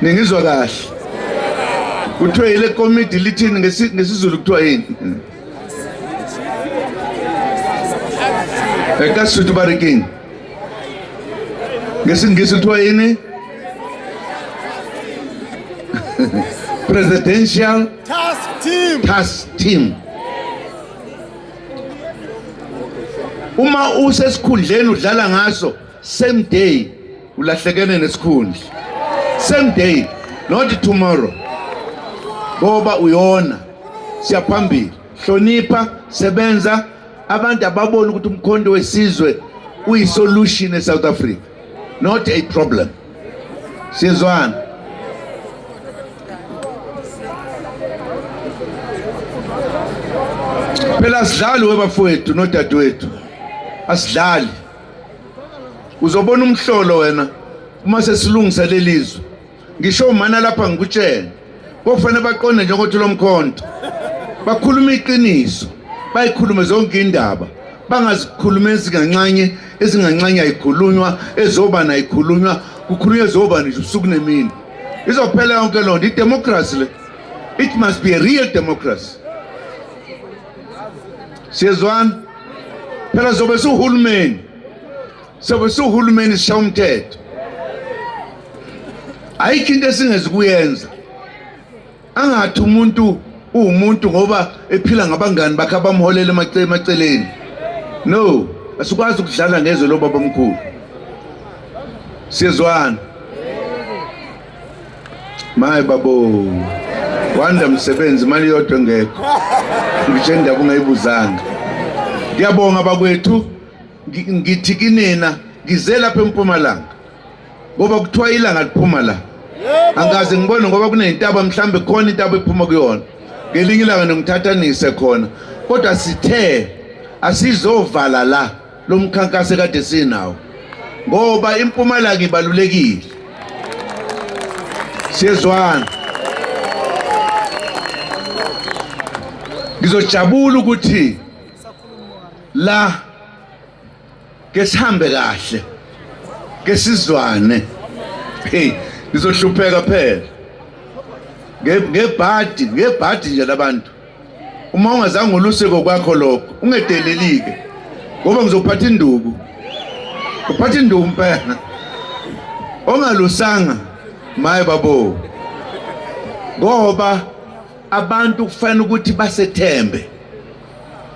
Ningizwa kahle. Kuthiwa ile committee lithini ngesizulu kuthiwa yini? Ekasuthu bariking. Ngesingisi kuthiwa yini? Presidential Task Team. Uma usesikhundleni udlala ngaso same day ulahlekene nesikhundla. Same day, not tomorrow. Ngoba uyona siyaphambili. Hlonipha, sebenza abantu ababona ukuthi umkhonto wesizwe uyisolution eSouth Africa, not a problem. Sizwana. Phela asidlali webafowethu nodadewethu. Asidlali. Uzobona umhlolo wena uma sesilungisa lelizwe. Ngisho umana lapha ngikutshela. Kufanele baqonde nje ukuthi lo mkhonto bakhuluma iqiniso, bayikhulume zonke indaba. Bangazikhulumezi ezingancanye ayikhulunywa, ezoba nayikhulunywa, kukhulunywa ezoba nje usuku nemini. Izophela yonke lonto idemocracy le. It must be a real democracy. Siyezwana? Phela zobe suhulumeni. Sobe suhulumeni sisha umthetho. Ayikho into esingezikuyenza. Angathi umuntu umuntu ngoba ephila ngabangani bakhe abamholela emaceleni. No, asikwazi ukudlala ngezwe lo baba omkhulu. Siyezwana? Maye babo. Wanda msebenzi mali yodwa ngekho. Ngitshe indaba ungayibuzanga. Ngiyabonga bakwethu, ngithi kinina ngize lapha eMpumalanga. Ngoba kuthiwa ilanga liphuma la. Angaze ngibone ngoba kunentaba mhlambe khona intaba ephuma kuyona. Ngelinye ilanga ngithathanise khona. Kodwa sithe asizovala la lo mkhankaso kade sinawo. Ngoba iMpumalanga ibalulekile. Siyezwana? Ngizojabula ukuthi la ke sihambe kahle. Ke sizwane. Hey, ngizohlupheka phela. Ngebhadi nje labantu. Uma ungazange uluseko kwakho lokho, ungedelelike. Ngoba ngizophatha induku. Uphatha induku mpela. Ongalusanga maye babo. Ngoba abantu kufanele ukuthi basethembe.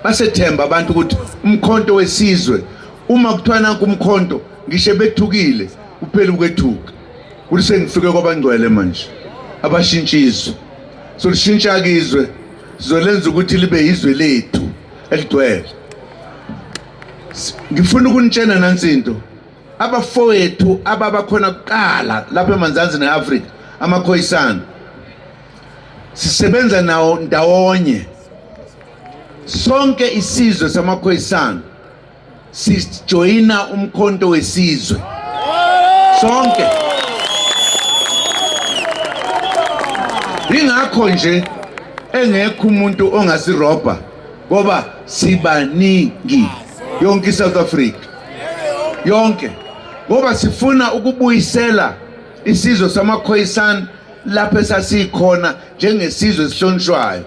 Basethemba abantu ukuthi umkhonto wesizwe uma kuthiwa nanku umkhonto ngisho bethukile uphela ukwethuka. Kuthi sengifike kwabangcwele manje abashintshiswa. So lishintsha izwe sizolenza ukuthi libe izwe lethu elidwele. Ngifuna ukunitshena nansi into. Abafowethu ababakhona kuqala lapha eManzansi neAfrika amakhoyisana. Sisebenza nawo ndawonye. Sonke isizwe samakhoyisana sijoyina umkhonto wesizwe. Sonke. Ingakho nje engekho umuntu ongasirobha ngoba sibaningi yonke iSouth Africa. Yonke. Ngoba sifuna ukubuyisela isizwe samakhoyisana lapho esasikhona njengesizwe esihlonishwayo.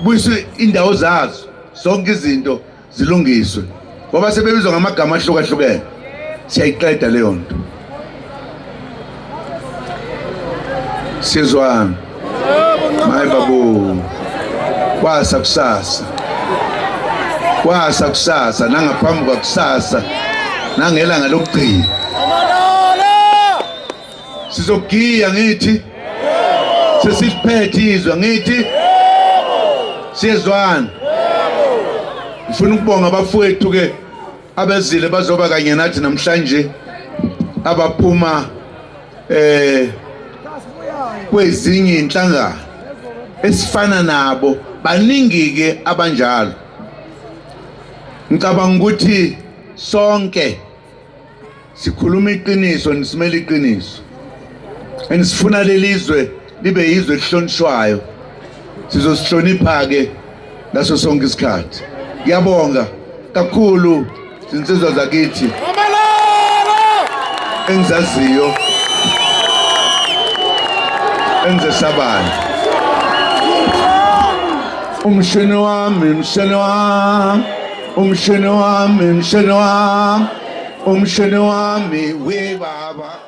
Buyiswe indawo zazo zonke izinto zilungiswe. Ngoba sebebizwa ngamagama ahlukahlukene. Siyayiqeda leyo nto. Siyezwana? Maye babo. Kwasa kusasa. Kwasa kusasa nangaphambi kwakusasa. Nangelanga lokugcina. Sizogiya ngithi. Sesiphethe izwe ngithi. Siyezwana? Ngifuna ukubonga abafowethu ke abezile bazoba kanye nathi namhlanje abaphuma kwezinye inhlangano esifana nabo baningi ke abanjalo. Ngicabanga ukuthi sonke sikhuluma iqiniso nisimela iqiniso. Enisifuna lelizwe libe izwe elihlonishwayo. Sizosihlonipha ke ngaso sonke isikhathi. Ngiyabonga kakhulu insizwa zakithi engizaziyo enze sabani. Umshini wami, mshini wami, umshini wami, mshini wami, umshini wami, we baba.